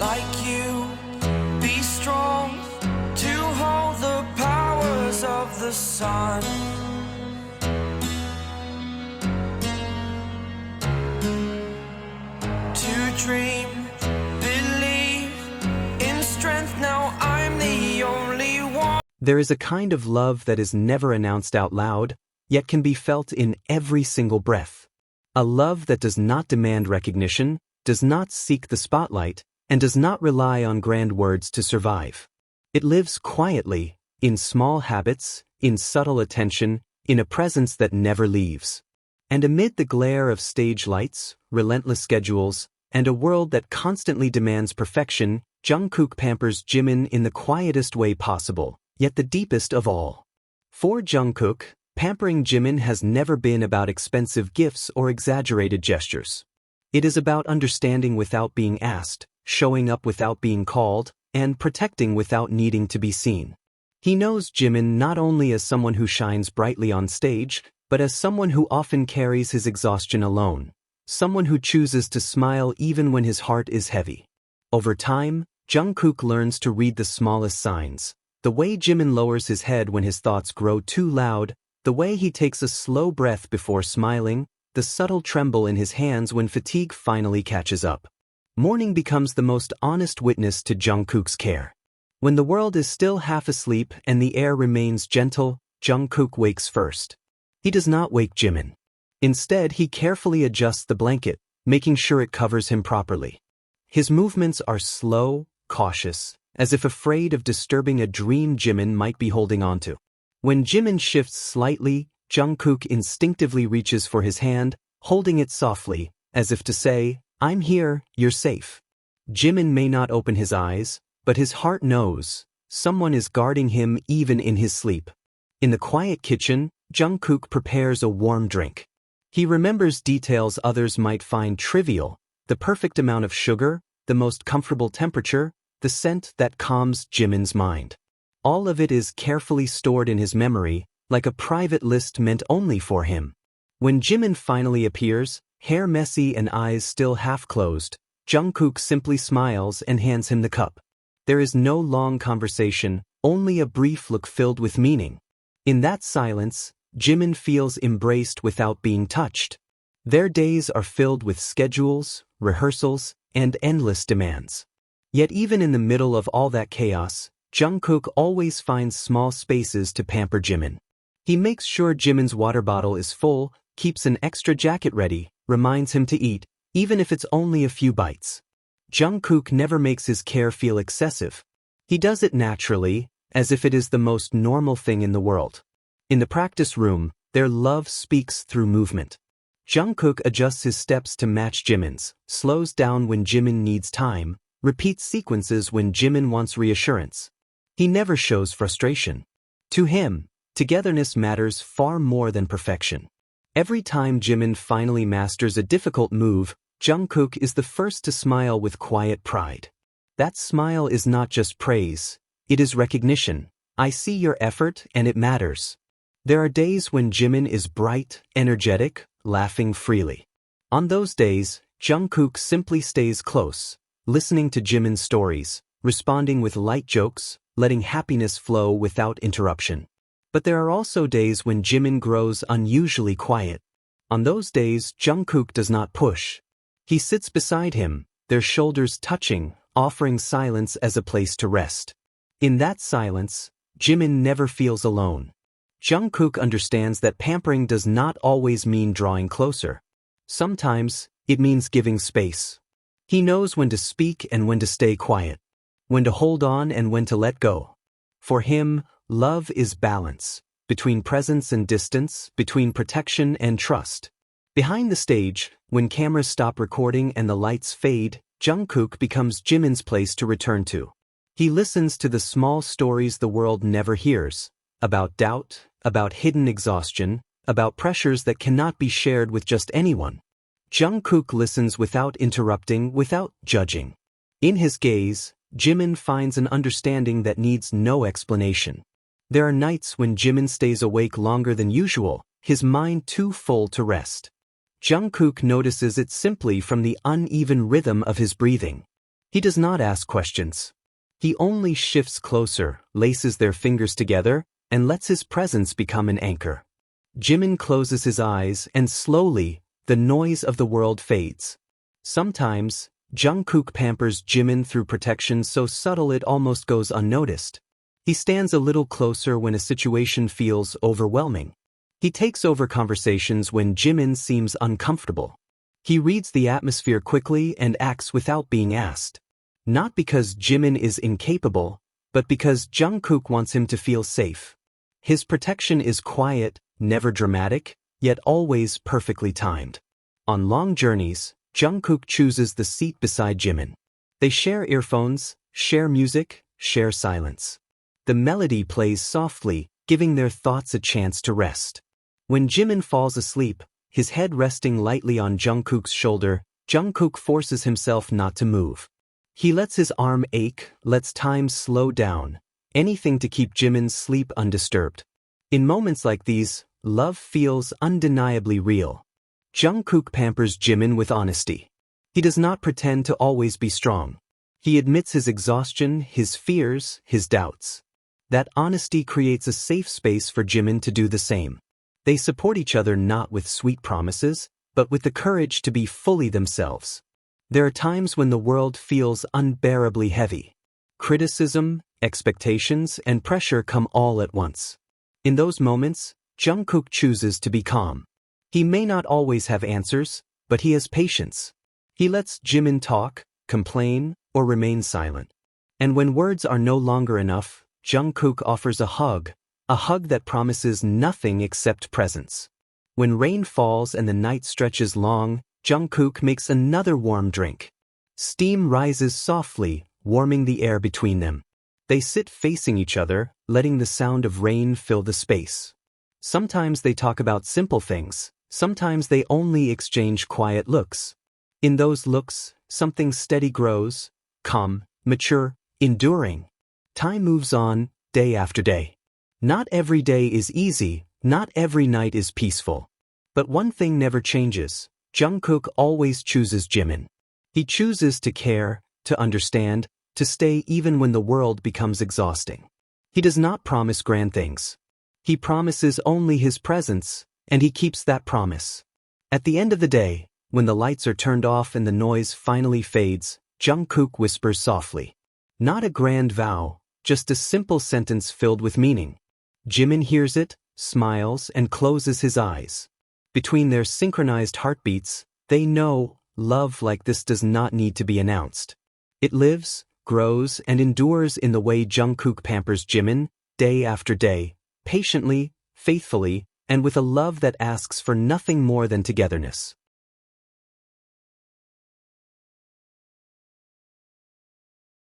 like you. Be strong to hold the powers of the sun. To dream, believe in strength. Now I'm the only one. There is a kind of love that is never announced out loud, yet can be felt in every single breath. A love that does not demand recognition, does not seek the spotlight, and does not rely on grand words to survive. It lives quietly, in small habits, in subtle attention, in a presence that never leaves. And amid the glare of stage lights, relentless schedules, and a world that constantly demands perfection, Jungkook pampers Jimin in the quietest way possible, yet the deepest of all. For Jungkook, pampering Jimin has never been about expensive gifts or exaggerated gestures. It is about understanding without being asked, showing up without being called, and protecting without needing to be seen. He knows Jimin not only as someone who shines brightly on stage, but as someone who often carries his exhaustion alone, someone who chooses to smile even when his heart is heavy. Over time, Jungkook learns to read the smallest signs, the way Jimin lowers his head when his thoughts grow too loud, the way he takes a slow breath before smiling, the subtle tremble in his hands when fatigue finally catches up. Morning becomes the most honest witness to Jungkook's care. When the world is still half asleep and the air remains gentle, Jungkook wakes first. He does not wake Jimin. Instead, he carefully adjusts the blanket, making sure it covers him properly. His movements are slow, cautious, as if afraid of disturbing a dream Jimin might be holding onto. When Jimin shifts slightly, Jungkook instinctively reaches for his hand, holding it softly, as if to say, "I'm here, you're safe." Jimin may not open his eyes, but his heart knows, someone is guarding him even in his sleep. In the quiet kitchen, Jungkook prepares a warm drink. He remembers details others might find trivial, the perfect amount of sugar, the most comfortable temperature, the scent that calms Jimin's mind. All of it is carefully stored in his memory, like a private list meant only for him. When Jimin finally appears, hair messy and eyes still half closed, Jungkook simply smiles and hands him the cup. There is no long conversation, only a brief look filled with meaning. In that silence, Jimin feels embraced without being touched. Their days are filled with schedules, rehearsals, and endless demands. Yet even in the middle of all that chaos, Jungkook always finds small spaces to pamper Jimin. He makes sure Jimin's water bottle is full, keeps an extra jacket ready, reminds him to eat, even if it's only a few bites. Jungkook never makes his care feel excessive. He does it naturally, as if it is the most normal thing in the world. In the practice room, their love speaks through movement. Jungkook adjusts his steps to match Jimin's, slows down when Jimin needs time, repeats sequences when Jimin wants reassurance. He never shows frustration. To him, togetherness matters far more than perfection. Every time Jimin finally masters a difficult move, Jungkook is the first to smile with quiet pride. That smile is not just praise, it is recognition. I see your effort and it matters. There are days when Jimin is bright, energetic, laughing freely. On those days, Jungkook simply stays close, listening to Jimin's stories, responding with light jokes, letting happiness flow without interruption. But there are also days when Jimin grows unusually quiet. On those days, Jungkook does not push. He sits beside him, their shoulders touching, offering silence as a place to rest. In that silence, Jimin never feels alone. Jungkook understands that pampering does not always mean drawing closer. Sometimes, it means giving space. He knows when to speak and when to stay quiet, when to hold on and when to let go. For him, love is balance, between presence and distance, between protection and trust. Behind the stage, when cameras stop recording and the lights fade, Jungkook becomes Jimin's place to return to. He listens to the small stories the world never hears, about doubt, about hidden exhaustion, about pressures that cannot be shared with just anyone. Jungkook listens without interrupting, without judging. In his gaze, Jimin finds an understanding that needs no explanation. There are nights when Jimin stays awake longer than usual, his mind too full to rest. Jungkook notices it simply from the uneven rhythm of his breathing. He does not ask questions. He only shifts closer, laces their fingers together, and lets his presence become an anchor. Jimin closes his eyes, and slowly, the noise of the world fades. Sometimes, Jungkook pampers Jimin through protection so subtle it almost goes unnoticed. He stands a little closer when a situation feels overwhelming. He takes over conversations when Jimin seems uncomfortable. He reads the atmosphere quickly and acts without being asked. Not because Jimin is incapable, but because Jungkook wants him to feel safe. His protection is quiet, never dramatic, yet always perfectly timed. On long journeys, Jungkook chooses the seat beside Jimin. They share earphones, share music, share silence. The melody plays softly, giving their thoughts a chance to rest. When Jimin falls asleep, his head resting lightly on Jungkook's shoulder, Jungkook forces himself not to move. He lets his arm ache, lets time slow down, anything to keep Jimin's sleep undisturbed. In moments like these, love feels undeniably real. Jungkook pampers Jimin with honesty. He does not pretend to always be strong. He admits his exhaustion, his fears, his doubts. That honesty creates a safe space for Jimin to do the same. They support each other not with sweet promises, but with the courage to be fully themselves. There are times when the world feels unbearably heavy. Criticism, expectations, and pressure come all at once. In those moments, Jungkook chooses to be calm. He may not always have answers, but he has patience. He lets Jimin talk, complain, or remain silent. And when words are no longer enough, Jungkook offers a hug that promises nothing except presence. When rain falls and the night stretches long, Jungkook makes another warm drink. Steam rises softly, warming the air between them. They sit facing each other, letting the sound of rain fill the space. Sometimes they talk about simple things, sometimes they only exchange quiet looks. In those looks, something steady grows, calm, mature, enduring. Time moves on, day after day. Not every day is easy, not every night is peaceful. But one thing never changes. Jungkook always chooses Jimin. He chooses to care, to understand, to stay even when the world becomes exhausting. He does not promise grand things. He promises only his presence, and he keeps that promise. At the end of the day, when the lights are turned off and the noise finally fades, Jungkook whispers softly. Not a grand vow, just a simple sentence filled with meaning. Jimin hears it, smiles, and closes his eyes. Between their synchronized heartbeats, they know love like this does not need to be announced. It lives, grows, and endures in the way Jungkook pampers Jimin, day after day, patiently, faithfully, and with a love that asks for nothing more than togetherness.